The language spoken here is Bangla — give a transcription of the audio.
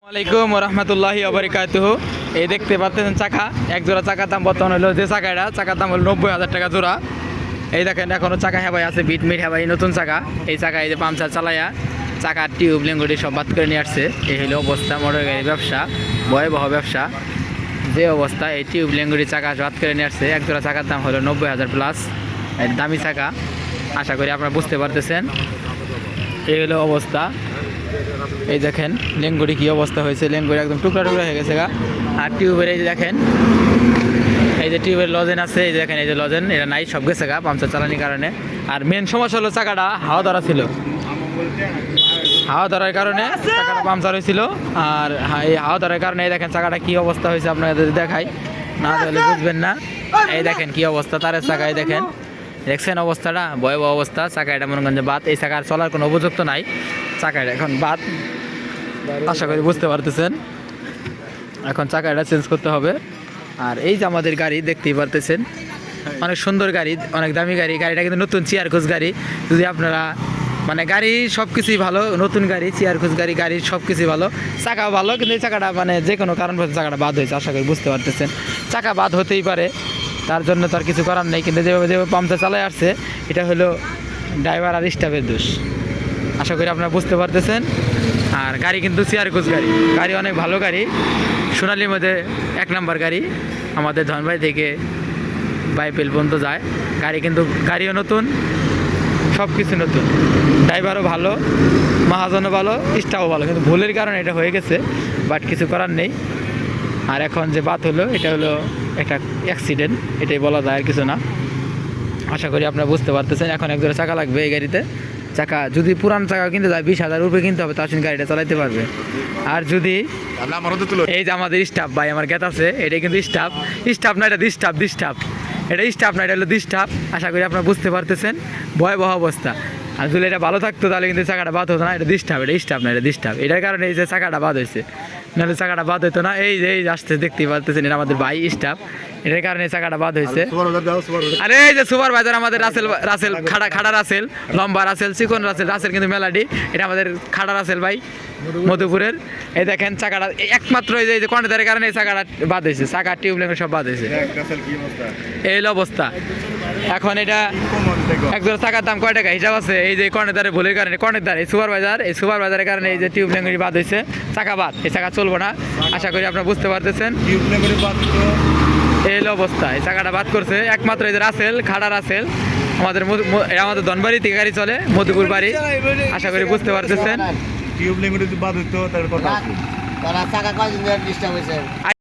আসসালামাইকুম রহমতুল্লাহি ওবারাকাতুহু। এই দেখতে পাচ্ছেন চাকা, এক জোড়া চাকার দাম বর্তমান হলো যে চাকার দাম হলো 90,000 টাকা জোড়া। এই দেখেন এখনো চাকা হেবাই আছে, বিট মিট হেবাই নতুন চাকা। এই চাকা এই যে পাংচার চালাইয়া চাকার টিউব লিঙ্গুটি সব বাদ করে নিয়ে আসছে। এই হলো অবস্থা মোটর গাড়ির ব্যবসা, ভয়াবহ ব্যবসা। যে অবস্থা এই টিউব লিঙ্গুটি চাকা বাদ করে নিয়ে আসছে। এক জোড়া চাকার দাম হলো 90,000 প্লাস, দামি চাকা। আশা করি আপনারা বুঝতে পারতেছেন। এই হলো অবস্থা। এই দেখেন লেঙ্গুড়ি কি অবস্থা হয়েছে, লেঙ্গুড়ি একদম টুকরা টুকরা হয়ে গেছে গা। আর টিউবের এই যে দেখেন, এই যে টিউবের লজেন আছে, এই যে দেখেন এই যে লজেন, এটা নাই, সব গেছে গা পাংচার চালানির কারণে। আর মেন সমস্যা হলো চাকাটা হাওয়া ধরা ছিল, হাওয়া ধরার কারণে চাকাটা পাংচার হয়েছিল। আর এই হাওয়া ধরার কারণে এই দেখেন চাকাটা কি অবস্থা হয়েছে, আপনাদের দেখাই, না তাহলে বুঝবেন না। এই দেখেন কি অবস্থা তারের চাকায়, দেখেন দেখছেন অবস্থাটা, ভয়াবহ অবস্থা। চাকা এটা মনে করেন যে বাদ, এই চাকার চলার কোনো উপযুক্ত নাই, চাকাটা এখন বাদ। আশা করি বুঝতে পারতেছেন। এখন চাকাটা চেঞ্জ করতে হবে। আর এই যে আমাদের গাড়ি দেখতেই পারতেছেন, অনেক সুন্দর গাড়ি, অনেক দামি গাড়ি। গাড়িটা কিন্তু নতুন চেয়ার কোচ গাড়ি। যদি আপনারা মানে গাড়ি সব কিছুই ভালো, নতুন গাড়ি, চেয়ার কোচ গাড়ি, গাড়ির সব কিছুই ভালো, চাকাও ভালো। কিন্তু এই চাকাটা মানে যে কোনো কারণবশত চাকাটা বাদ হয়েছে, আশা করি বুঝতে পারতেছেন। চাকা বাদ হতেই পারে, তার জন্য তার কিছু করার নেই। কিন্তু যেভাবে পাম্পটা চালায় আসছে, এটা হলো ড্রাইভার আর স্টাফের দোষ। আশা করি আপনারা বুঝতে পারতেছেন। আর গাড়ি কিন্তু চেয়ার কোচ গাড়ি, গাড়ি অনেক ভালো গাড়ি, সোনালির মধ্যে 1 নম্বর গাড়ি। আমাদের ধনবাড়ি থেকে বাইপেল পর্যন্ত যায় গাড়ি, কিন্তু গাড়িও নতুন, সব কিছু নতুন, ড্রাইভারও ভালো, মহাজনও ভালো, স্টাফও ভালো। কিন্তু ভুলের কারণে এটা হয়ে গেছে, বাট কিছু করার নেই। আর এখন যে বাত হলো, এটা হলো একটা অ্যাক্সিডেন্ট, এটাই বলা যায়, আর কিছু না। আশা করি আপনারা বুঝতে পারতেছেন। এখন এক জোড়া চাকা লাগবে এই গাড়িতে। চাকা যদি পুরান চাকা কিনতে যায় 20,000 রুপে কিনতে হবে, তার সঙ্গে গাড়িটা চালাইতে পারবে। আর যদি এই যে আমাদের স্টাফ ভাই আমার গেট আছে, এটা কিন্তু স্টাফ না, এটা ডিস্টাফ, এটা স্টাফ না, এটা হলো ডিস্টাফ। আশা করি আপনারা বুঝতে পারতেছেন, ভয়াবহ অবস্থা। আর যদি এটা ভালো থাকতো তাহলে কিন্তু চাকাটা বাদ হতো না। এটা ডিস্টাফ, এটা স্টাফ না, এটা ডিস্টাফ। এটার কারণে এই যে চাকাটা বাদ হয়েছে, নাহলে চাকাটা বাদ হতো না। এই যে আসতে দেখতেই পারতেছেন, এটা আমাদের ভাই স্টাফ, এটার কারণে চাকাটা বাদ হয়েছে। আরে এই যে সুপারভাইজার আমাদের রাসেল খাড়া রাসেল, লম্বা রাসেল, চিকন রাসেল কিন্তু মেলাডি, এটা আমাদের খাড়া রাসেল ভাই মধুপুরের। এই দেখেন চাকাটা একমাত্র এই যে কন্টেদারের কারণে এই চাকাটা বাদ হয়েছে, চাকা টিউব লিঙ্ক সব বাদ হয়েছে। এই অবস্থা। এখন এটা একজোড়া চাকার দাম কয় টাকা হিসাব আছে। এই যে কর্নেদারের ভুলের কারণে, কর্নেদার এই সুপারভাইজারের কারণে এই যে টিউব লিঙ্কটি বাদ হয়েছে, চাকা বাদ, এই চাকা চলবো না। আশা করি আপনারা বুঝতে পারতেছেন। এই অবস্থা, এই চাকাটা বাদ করছে একমাত্র এই যে খাড়া রাসেল, আমাদের ধনবাড়ি থেকে গাড়ি চলে, মধুপুর বাড়ি। আশা করি বুঝতে পারতেছেন।